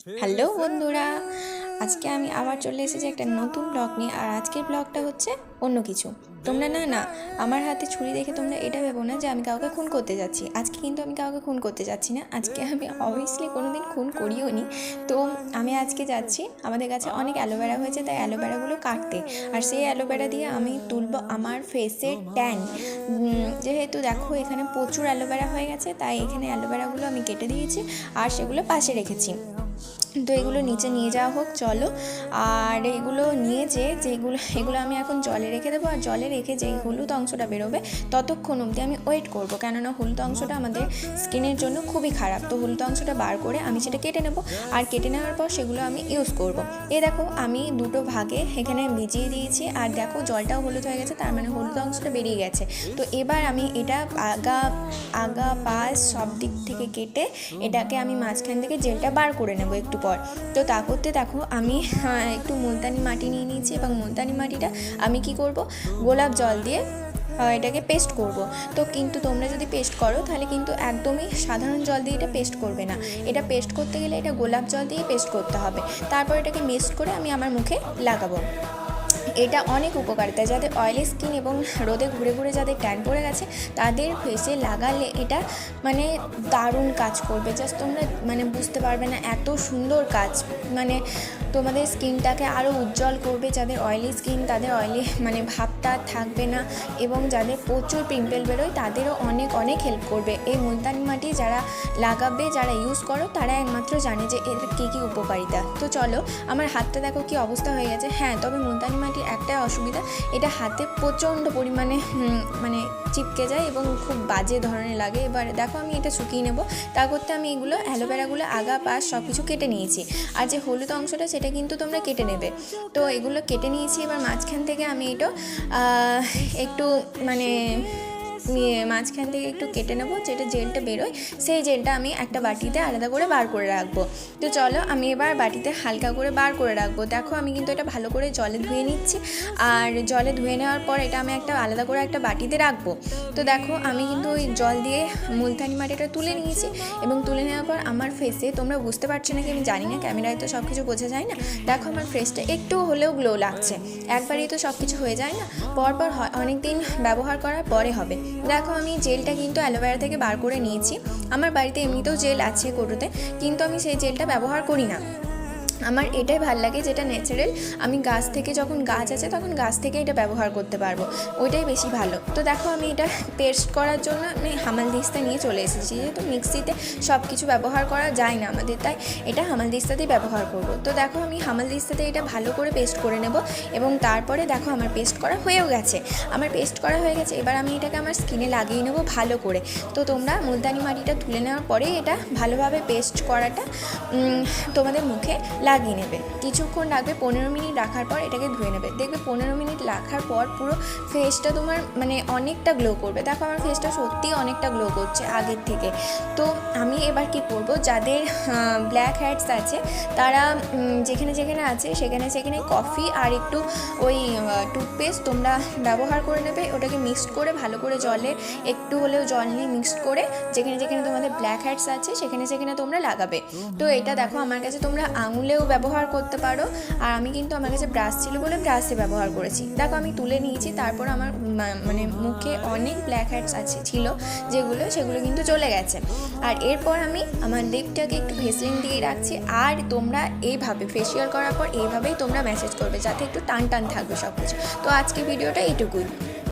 Hello বন্ধুরা, আজকে আমি আবার চলে এসেছি একটা নতুন ব্লগ নিয়ে। আর আজকের ব্লগটা হচ্ছে অন্য কিছু। তোমরা না আমার হাতে ছুরি দেখে তোমরা এটা ভেবো না যে আমি কাউকে খুন করতে যাচ্ছি। আজকে কিন্তু আমি কাউকে খুন করতে যাচ্ছি না। আজকে আমি অবভিয়াসলি কোনো দিন খুন করিও নি। তো আমি আজকে যাচ্ছি, আমাদের কাছে অনেক অ্যালোভেরা হয়েছে, তাই অ্যালোভেরাগুলো কাটতে। আর সেই অ্যালোভেরা দিয়ে আমি তুলবো আমার ফেসের ট্যান। যেহেতু দেখো এখানে প্রচুর অ্যালোভেরা হয়ে গেছে, তাই এখানে অ্যালোভেরাগুলো আমি কেটে দিয়েছি আর সেগুলো পাশে রেখেছি। তো এগুলো নিচে নিয়ে যাওয়া হোক, চলো। আর এগুলো নিয়ে এগুলো আমি এখন জলে রেখে দেবো। আর জলে রেখে যেই হলুদ অংশটা বেরোবে ততক্ষণ অবধি আমি ওয়েট করবো, কেননা হলুদ অংশটা আমাদের স্কিনের জন্য খুবই খারাপ। তো হলুদ অংশটা বার করে আমি সেটা কেটে নেবো। আর কেটে নেওয়ার পর সেগুলো আমি ইউজ করব। দেখো আমি দুটো ভাগে এখানে ভিজিয়ে দিয়েছি। আর দেখো জলটাও হলুদ হয়ে গেছে, তার মানে হলুদ অংশটা বেরিয়ে গেছে। তো এবার আমি এটা আগা পাশ সব দিক থেকে কেটে এটাকে আমি মাঝখান থেকে জেলটা বার করে নেবো একটু পর। তো তা করতে দেখো আমি একটু মুলতানি মাটি নিয়ে নিয়েছি, এবং মুলতানি মাটিটা আমি কি করব, গোলাপ জল দিয়ে এটাকে পেস্ট করব। তো কিন্তু তোমরা যদি পেস্ট করো তাহলে কিন্তু একদমই সাধারণ জল দিয়ে এটা পেস্ট করবে না। এটা পেস্ট করতে গেলে এটা গোলাপ জল দিয়ে পেস্ট করতে হবে। তারপর এটাকে মিক্সড করে আমি আমার মুখে লাগাবো। এটা অনেক উপকারিতা, যাদের অয়েলি স্কিন এবং রোদে ঘুরে ঘুরে যাদের ট্যান পড়ে গেছে তাদের ফেসে লাগালে এটা মানে দারুণ কাজ করবে। জাস্ট তোমরা মানে বুঝতে পারবে না, এত সুন্দর কাজ। মানে তোমাদের স্কিনটাকে আরও উজ্জ্বল করবে। যাদের অয়েলি স্কিন তাদের অয়েলি মানে ভাবটা থাকবে না, এবং যাদের প্রচুর পিম্পল বেরোয় তাদেরও অনেক অনেক হেল্প করবে। এই মুলতানি মাটি যারা লাগাবে, যারা ইউজ করো, তারা একমাত্র জানে যে এর কী কী উপকারিতা। তো চলো, আমার হাতটা দেখো কী অবস্থা হয়ে গেছে। হ্যাঁ, তবে মুলতানি মাটির একটা অসুবিধা, এটা হাতে প্রচণ্ড পরিমাণে মানে চিপকে যায় এবং খুব বাজে ধরনের লাগে। এবার দেখো আমি এটা শুকিয়ে নেব। তা করতে আমি এগুলো অ্যালোভেরাগুলো আগা পাশ সব কিছু কেটে নিয়েছি। আর যে হলুদ অংশটা সেটা কিন্তু তোমরা কেটে নেবে। তো এগুলো কেটে নিয়েছি। এবার মাঝখান থেকে আমি এটা একটু মানে মাঝখান থেকে একটু কেটে নেবো, যেটা জেলটা বেরোয় সেই জেলটা আমি একটা বাটিতে আলাদা করে বার করে রাখবো। তো চলো আমি এবার বাটিতে হালকা করে বার করে রাখবো। দেখো আমি কিন্তু এটা ভালো করে জলে ধুয়ে নিচ্ছি। আর জলে ধুয়ে নেওয়ার পর এটা আমি একটা আলাদা করে একটা বাটিতে রাখবো। তো দেখো আমি কিন্তু ওই জল দিয়ে মুলতানি মাটিটা তুলে নিয়েছি, এবং তুলে নেওয়ার পর আমার ফেসে, তোমরা বুঝতে পারছো নাকি আমি জানি না, ক্যামেরায় তো সব কিছু বোঝা যায় না, দেখো আমার ফেসটা একটু হলেও গ্লো লাগছে। একবারই তো সব কিছু হয়ে যায় না, পরপর হয়, অনেক দিন ব্যবহার করার পরে হবে। দেখো আমি জেলটা কিন্তু অ্যালোভেরা থেকে বার করে নিয়েছি। আমার বাড়িতে এমনিতেও জেল আছে কৌটোতে, কিন্তু আমি সেই জেলটা ব্যবহার করি না। আমার এটাই ভাল লাগে, যেটা ন্যাচারাল। আমি গাছ থেকে, যখন গাছ আছে তখন গাছ থেকে এটা ব্যবহার করতে পারবো, ওইটাই বেশি ভালো। তো দেখো আমি এটা পেস্ট করার জন্য আমি হামালদিস্তা নিয়ে চলে এসেছি। যেহেতু মিক্সিতে সব কিছু ব্যবহার করা যায় না আমাদের, তাই এটা হামালদিস্তাতেই ব্যবহার করব। তো দেখো আমি হামালদিস্তাতে এটা ভালো করে পেস্ট করে নেব, এবং তারপরে দেখো আমার পেস্ট করা হয়েও গেছে। এবার আমি এটাকে আমার স্কিনে লাগিয়ে নেব ভালো করে। তো তোমরা মুলতানি মাটিটা তুলে নেওয়ার পরে এটা ভালোভাবে পেস্ট করাটা তোমাদের মুখে লাগিয়ে নেবে। কিছুক্ষণ রাখবে, 15 মিনিট রাখার পর এটাকে ধুয়ে নেবে। দেখবে 15 মিনিট রাখার পর পুরো ফেসটা তোমার মানে অনেকটা গ্লো করবে। দেখো আমার ফেসটা সত্যিই অনেকটা গ্লো করছে আগের থেকে। তো আমি এবার কি করব, যাদের ব্ল্যাক হেডস আছে তারা যেখানে যেখানে আছে সেখানে কফি আর একটু ওই টুথপেস্ট তোমরা ব্যবহার করে নেবে। ওটাকে মিক্সড করে ভালো করে জলে একটু হলেও জল নিয়ে মিক্সড করে যেখানে যেখানে তোমাদের ব্ল্যাক হেডস আছে সেখানে তোমরা লাগাবে। তো এটা দেখো আমার কাছে তোমরা আঙুলেও ব্যবহার করতে পারো। আর আমি কিন্তু আমার কাছে ব্রাশ ছিল বলে ব্রাশে ব্যবহার করেছি। দেখো আমি তুলে নিয়েছি। তারপর আমার মানে মুখে অনেক ব্ল্যাক হেডস ছিল সেগুলো কিন্তু চলে গেছে। আর এরপর আমি আমার লিপটাকে একটু ভেসলিন দিয়ে রাখছি। আর তোমরা এইভাবে ফেসিয়াল করার পর এইভাবেই তোমরা ম্যাসেজ করবে, যাতে একটু টান টান থাকবে সব কিছু। তো আজকে ভিডিওটা এইটুকুই।